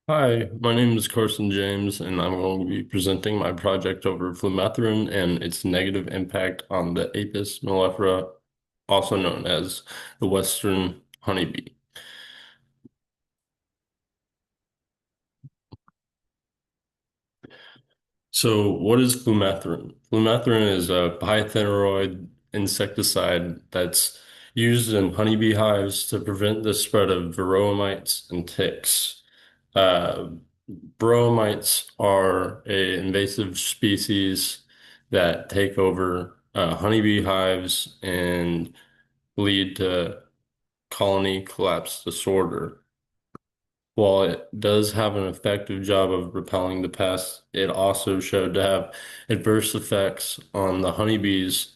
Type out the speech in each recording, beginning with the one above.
Hi, my name is Carson James, and I'm going to be presenting my project over Flumethrins and its negative impact on the Apis mellifera, also known as the Western honeybee. So, what is Flumethrins? Flumethrins is a bytheroid insecticide that's used in honeybee hives to prevent the spread of varroa mites and ticks. Uh, Bromites are a invasive species that take over honeybee hives and lead to colony collapse disorder. While it does have an effective job of repelling the pests, it also showed to have adverse effects on the honeybees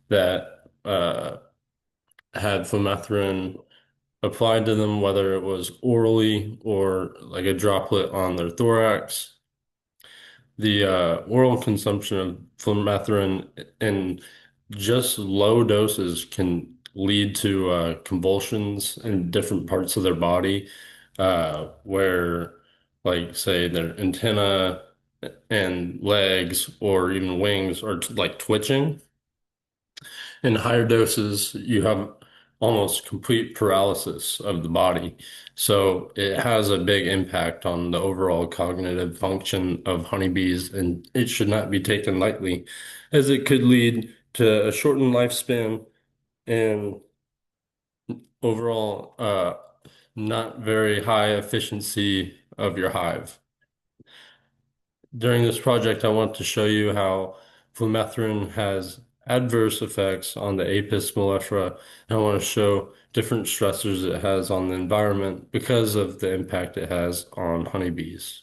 that had flumethrin applied to them, whether it was orally or like a droplet on their thorax. The oral consumption of flumethrine in just low doses can lead to convulsions in different parts of their body, where, like, say, their antenna and legs or even wings are like twitching. In higher doses, you have almost complete paralysis of the body. So it has a big impact on the overall cognitive function of honeybees, and it should not be taken lightly, as it could lead to a shortened lifespan and overall not very high efficiency of your hive. During this project, I want to show you how flumethrin has adverse effects on the Apis mellifera, and I want to show different stressors it has on the environment because of the impact it has on honeybees.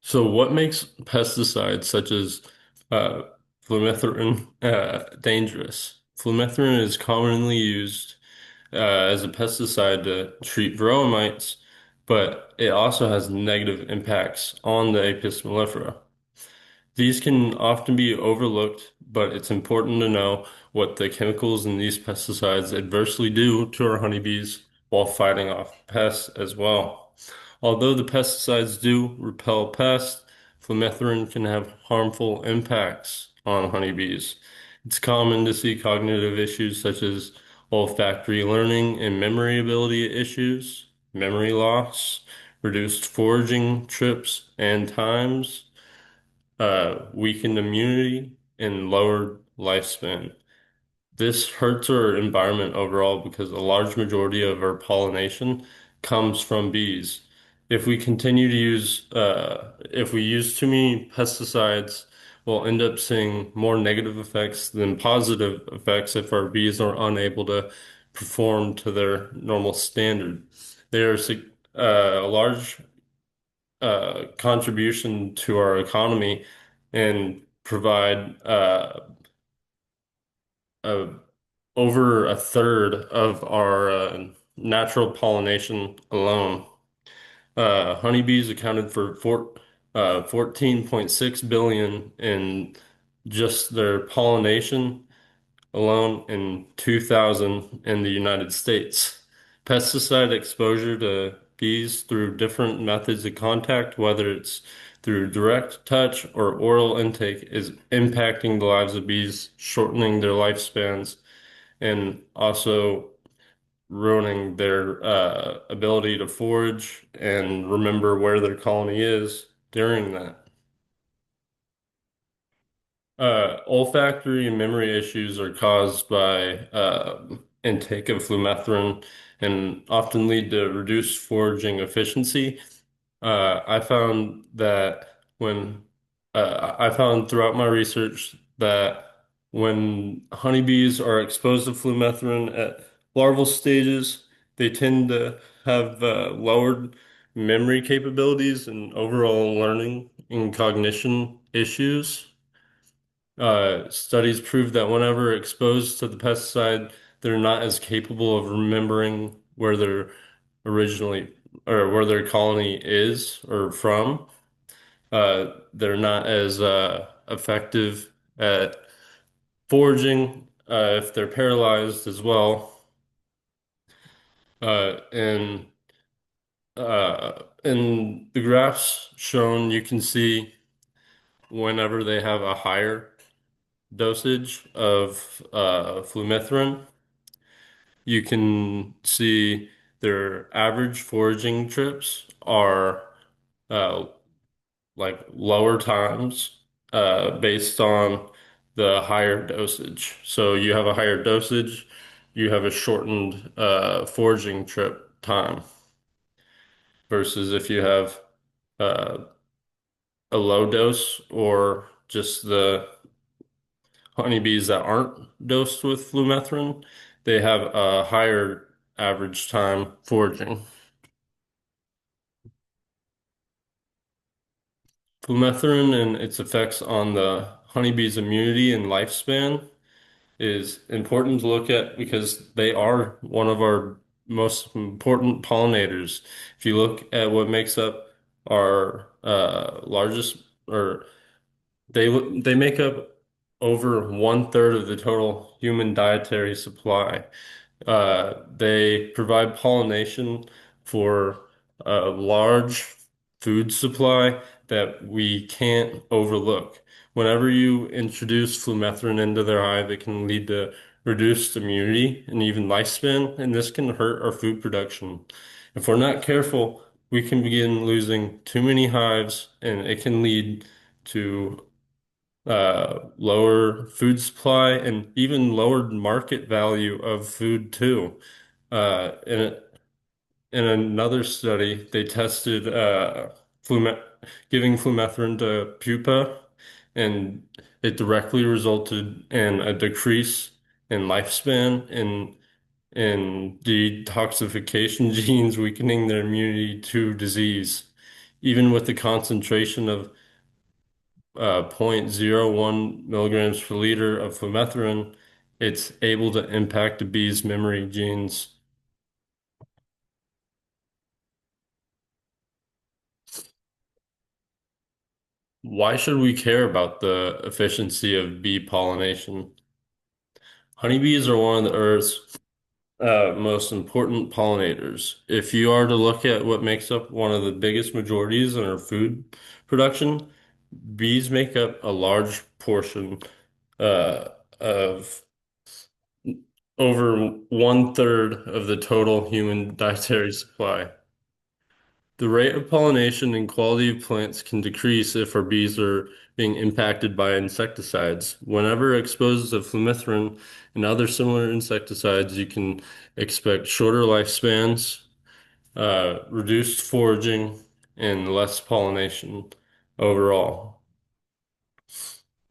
So what makes pesticides such as uh, flumethrin dangerous? Flumethrin is commonly used as a pesticide to treat varroa mites, but it also has negative impacts on the Apis mellifera. These can often be overlooked, but it's important to know what the chemicals in these pesticides adversely do to our honeybees while fighting off pests as well. Although the pesticides do repel pests, flumethrine can have harmful impacts on honeybees. It's common to see cognitive issues such as olfactory learning and memory ability issues, memory loss, reduced foraging trips and times, weakened immunity, and lowered lifespan. This hurts our environment overall because a large majority of our pollination comes from bees. If we use too many pesticides, we'll end up seeing more negative effects than positive effects if our bees are unable to perform to their normal standard. They are a large contribution to our economy and provide a, over a third of our natural pollination alone. Honeybees accounted for 14.6 billion in just their pollination alone in 2000 in the United States. Pesticide exposure to bees through different methods of contact, whether it's through direct touch or oral intake, is impacting the lives of bees, shortening their lifespans, and also ruining their ability to forage and remember where their colony is during that. Olfactory and memory issues are caused by intake of flumethrin and often lead to reduced foraging efficiency. I found that when I found throughout my research that when honeybees are exposed to flumethrin at larval stages, they tend to have lowered memory capabilities and overall learning and cognition issues. Studies prove that whenever exposed to the pesticide, they're not as capable of remembering where they're originally or where their colony is or from. They're not as effective at foraging if they're paralyzed as well. And in the graphs shown, you can see whenever they have a higher dosage of flumethrin, you can see their average foraging trips are uh, like lower times based on the higher dosage. So you have a higher dosage, you have a shortened foraging trip time versus if you have uh, a low dose or just the honeybees that aren't dosed with flumethrin, they have a higher average time foraging. Flumethrine and its effects on the honeybee's immunity and lifespan is important to look at because they are one of our most important pollinators. If you look at what makes up our largest, or they make up over 1/3 of the total human dietary supply. They provide pollination for a large food supply that we can't overlook. Whenever you introduce flumethrin into their hive, it can lead to reduced immunity and even lifespan, and this can hurt our food production. If we're not careful, we can begin losing too many hives, and it can lead to lower food supply and even lowered market value of food too. In another study, they tested flume giving flumethrin to pupa, and it directly resulted in a decrease in lifespan in detoxification genes, weakening their immunity to disease. Even with the concentration of 0.01 milligrams per liter of flumethrine, it's able to impact the bee's memory genes. Why should we care about the efficiency of bee pollination? Honeybees are one of the Earth's most important pollinators. If you are to look at what makes up one of the biggest majorities in our food production, bees make up a large portion of over 1/3 of the total human dietary supply. The rate of pollination and quality of plants can decrease if our bees are being impacted by insecticides. Whenever exposed to flumethrine and other similar insecticides, you can expect shorter lifespans, reduced foraging, and less pollination overall.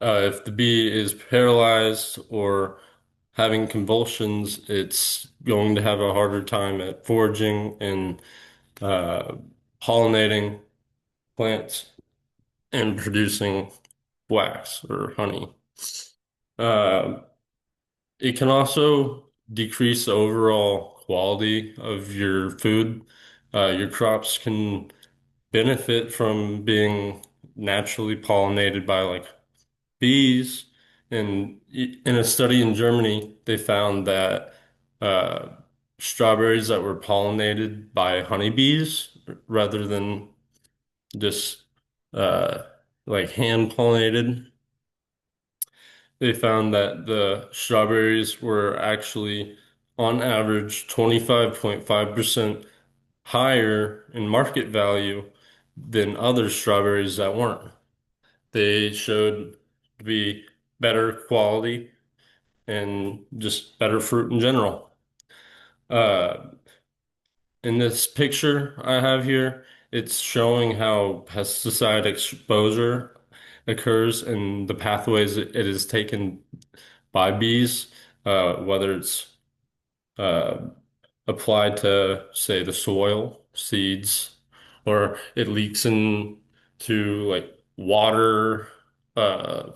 If the bee is paralyzed or having convulsions, it's going to have a harder time at foraging and uh, pollinating plants and producing wax or honey. Uh, it can also decrease the overall quality of your food. Your crops can benefit from being naturally pollinated by like bees. And in a study in Germany, they found that uh, strawberries that were pollinated by honeybees rather than just uh, like hand pollinated, they found that the strawberries were actually on average 25.5% higher in market value than other strawberries that weren't. They showed to be better quality and just better fruit in general. Uh, in this picture I have here, it's showing how pesticide exposure occurs and the pathways it is taken by bees, whether it's uh, applied to, say, the soil, seeds, or it leaks into like water, uh,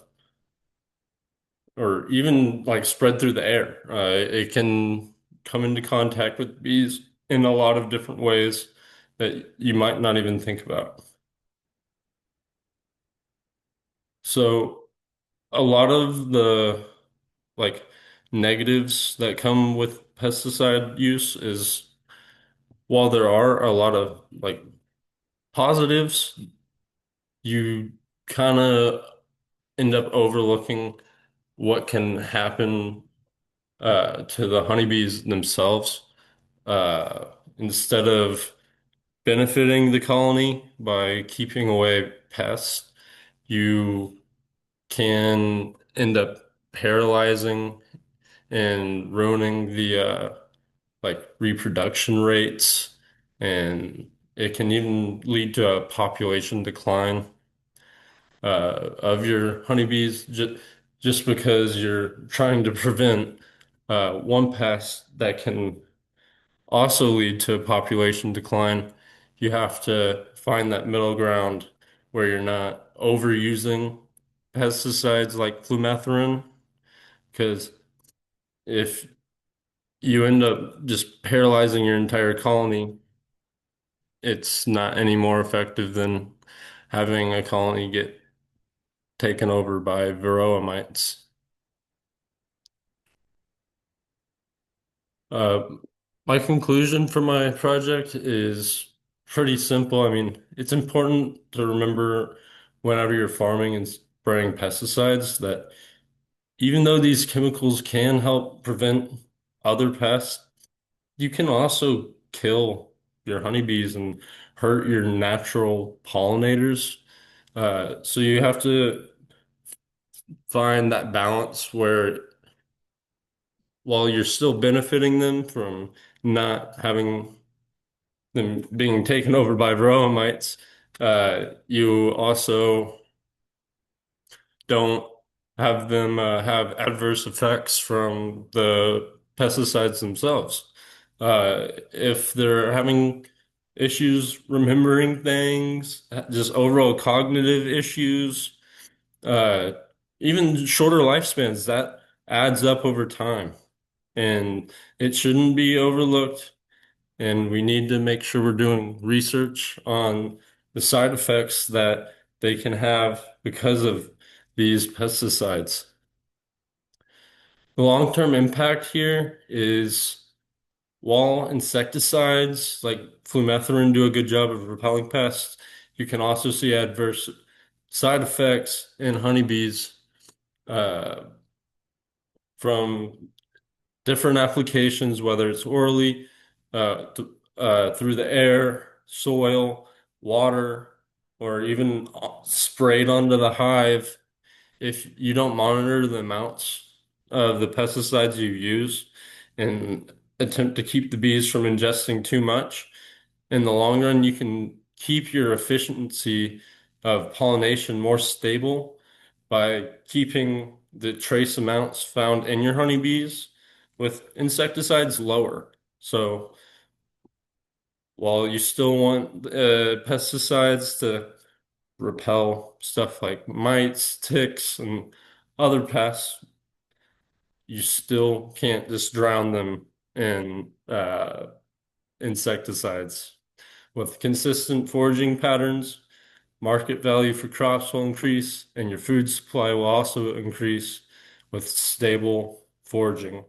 or even like spread through the air. It can come into contact with bees in a lot of different ways that you might not even think about. So a lot of the like negatives that come with pesticide use is while there are a lot of like positives, you kind of end up overlooking what can happen to the honeybees themselves. Instead of benefiting the colony by keeping away pests, you can end up paralyzing and ruining the like reproduction rates, and it can even lead to a population decline of your honeybees just because you're trying to prevent one pest that can also lead to population decline. You have to find that middle ground where you're not overusing pesticides like flumethrine, because if you end up just paralyzing your entire colony, it's not any more effective than having a colony get taken over by varroa mites. Uh, my conclusion for my project is pretty simple. I mean, it's important to remember whenever you're farming and spraying pesticides that even though these chemicals can help prevent other pests, you can also kill your honeybees and hurt your natural pollinators. So you have to find that balance where while you're still benefiting them from not having them being taken over by varroa mites, you also don't have them have adverse effects from the pesticides themselves. If they're having issues remembering things, just overall cognitive issues, uh, even shorter lifespans, that adds up over time. And it shouldn't be overlooked. And we need to make sure we're doing research on the side effects that they can have because of these pesticides. The long-term impact here is while insecticides like flumethrine do a good job of repelling pests, you can also see adverse side effects in honeybees uh, from different applications, whether it's orally, through the air, soil, water, or even sprayed onto the hive. If you don't monitor the amounts of the pesticides you use and attempt to keep the bees from ingesting too much, in the long run, you can keep your efficiency of pollination more stable by keeping the trace amounts found in your honeybees with insecticides lower. So while you still want pesticides to repel stuff like mites, ticks, and other pests, you still can't just drown them in insecticides. With consistent foraging patterns, market value for crops will increase, and your food supply will also increase with stable foraging.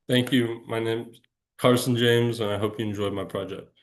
Thank you. My name's Carson James, and I hope you enjoyed my project.